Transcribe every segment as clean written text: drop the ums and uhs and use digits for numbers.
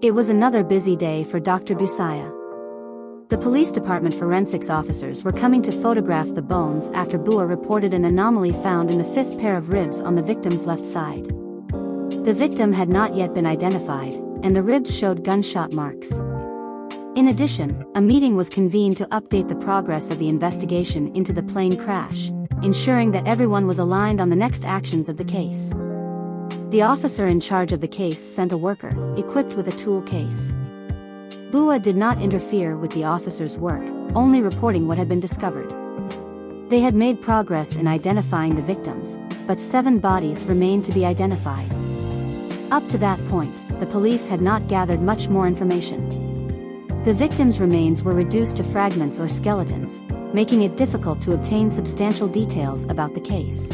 It was another busy day for Dr. Busaya. The police department forensics officers were coming to photograph the bones after Bua reported an anomaly found in the fifth pair of ribs on the victim's left side. The victim had not yet been identified, and the ribs showed gunshot marks. In addition, a meeting was convened to update the progress of the investigation into the plane crash, ensuring that everyone was aligned on the next actions of the case. The officer in charge of the case sent a worker, equipped with a tool case. Bua did not interfere with the officer's work, only reporting what had been discovered. They had made progress in identifying the victims, but 7 bodies remained to be identified. Up to that point, the police had not gathered much more information. The victims' remains were reduced to fragments or skeletons, making it difficult to obtain substantial details about the case.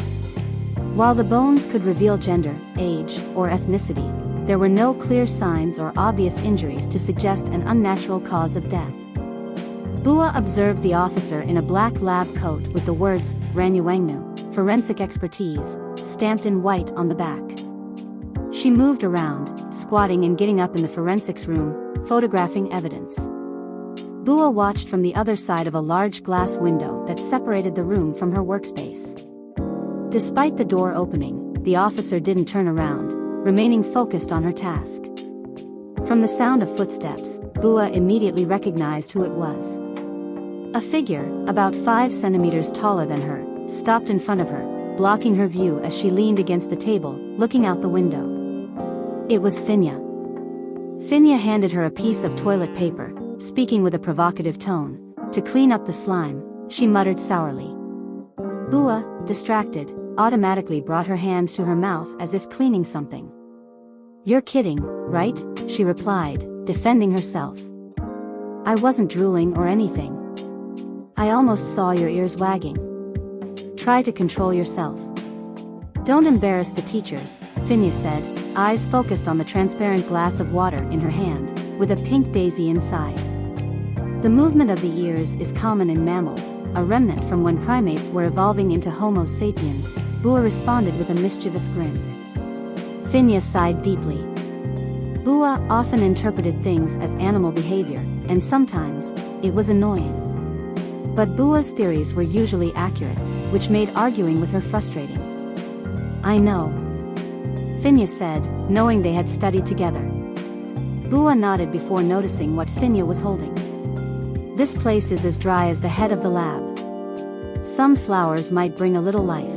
While the bones could reveal gender, age, or ethnicity, there were no clear signs or obvious injuries to suggest an unnatural cause of death. Bua observed the officer in a black lab coat with the words, Ranyuangnu, forensic expertise, stamped in white on the back. She moved around, squatting and getting up in the forensics room, photographing evidence. Bua watched from the other side of a large glass window that separated the room from her workspace. Despite the door opening, the officer didn't turn around, remaining focused on her task. From the sound of footsteps, Bua immediately recognized who it was. A figure, about 5 centimeters taller than her, stopped in front of her, blocking her view as she leaned against the table, looking out the window. It was Finya. Finya handed her a piece of toilet paper, speaking with a provocative tone. To clean up the slime, she muttered sourly. Bua, distracted, automatically brought her hands to her mouth as if cleaning something. You're kidding, right? She replied, defending herself. I wasn't drooling or anything. I almost saw your ears wagging. Try to control yourself. Don't embarrass the teachers, Finya said, eyes focused on the transparent glass of water in her hand, with a pink daisy inside. The movement of the ears is common in mammals, a remnant from when primates were evolving into Homo sapiens. Bua responded with a mischievous grin. Finya sighed deeply. Bua often interpreted things as animal behavior, and sometimes, it was annoying. But Bua's theories were usually accurate, which made arguing with her frustrating. I know. Finya said, knowing they had studied together. Bua nodded before noticing what Finya was holding. This place is as dry as the head of the lab. Some flowers might bring a little life.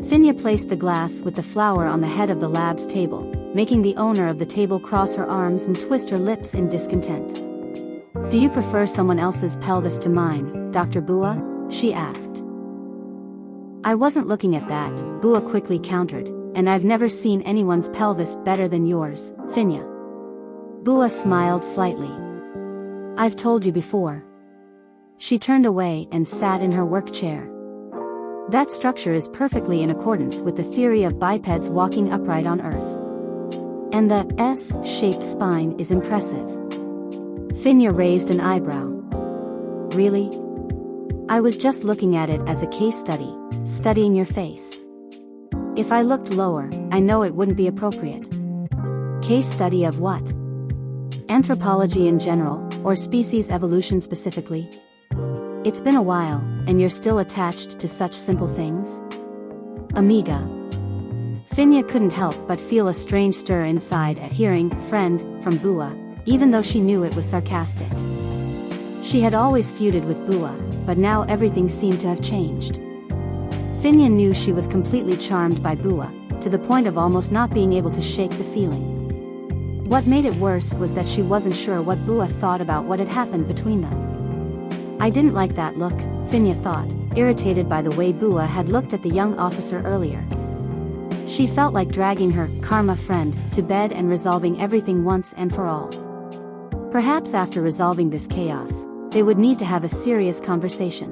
Finya placed the glass with the flower on the head of the lab's table, making the owner of the table cross her arms and twist her lips in discontent. Do you prefer someone else's pelvis to mine, Dr. Bua? She asked. I wasn't looking at that, Bua quickly countered, and I've never seen anyone's pelvis better than yours, Finya. Bua smiled slightly. I've told you before. She turned away and sat in her work chair. That structure is perfectly in accordance with the theory of bipeds walking upright on Earth. And the S-shaped spine is impressive. Finya raised an eyebrow. Really? I was just looking at it as a case study, studying your face. If I looked lower, I know it wouldn't be appropriate. Case study of what? Anthropology in general, or species evolution specifically? It's been a while, and you're still attached to such simple things? Amiga. Finya couldn't help but feel a strange stir inside at hearing friend from Bua, even though she knew it was sarcastic. She had always feuded with Bua, but now everything seemed to have changed. Finya knew she was completely charmed by Bua, to the point of almost not being able to shake the feeling. What made it worse was that she wasn't sure what Bua thought about what had happened between them. I didn't like that look, Finya thought, irritated by the way Bua had looked at the young officer earlier. She felt like dragging her karma friend to bed and resolving everything once and for all. Perhaps after resolving this chaos, they would need to have a serious conversation.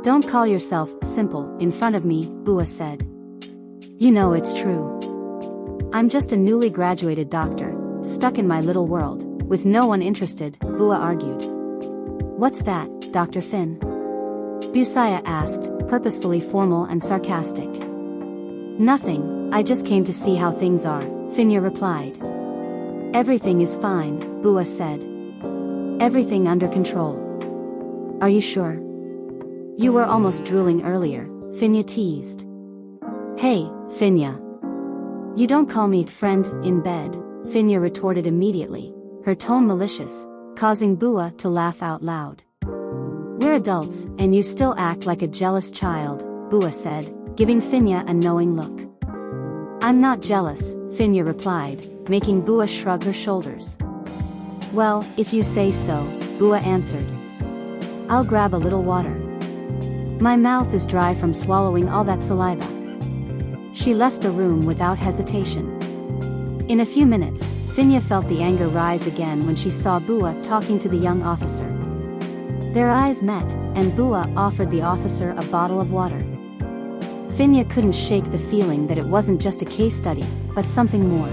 Don't call yourself simple in front of me, Bua said. You know it's true. I'm just a newly graduated doctor, stuck in my little world, with no one interested, Bua argued. What's that, Dr. Finn? Busaya asked, purposefully formal and sarcastic. Nothing, I just came to see how things are, Finya replied. Everything is fine, Bua said. Everything under control. Are you sure? You were almost drooling earlier, Finya teased. Hey, Finya. You don't call me friend in bed, Finya retorted immediately, her tone malicious, causing Bua to laugh out loud. We're adults, and you still act like a jealous child, Bua said, giving Finya a knowing look. I'm not jealous, Finya replied, making Bua shrug her shoulders. Well, if you say so, Bua answered. I'll grab a little water. My mouth is dry from swallowing all that saliva. She left the room without hesitation. In a few minutes, Finya felt the anger rise again when she saw Bua talking to the young officer. Their eyes met, and Bua offered the officer a bottle of water. Finya couldn't shake the feeling that it wasn't just a case study, but something more.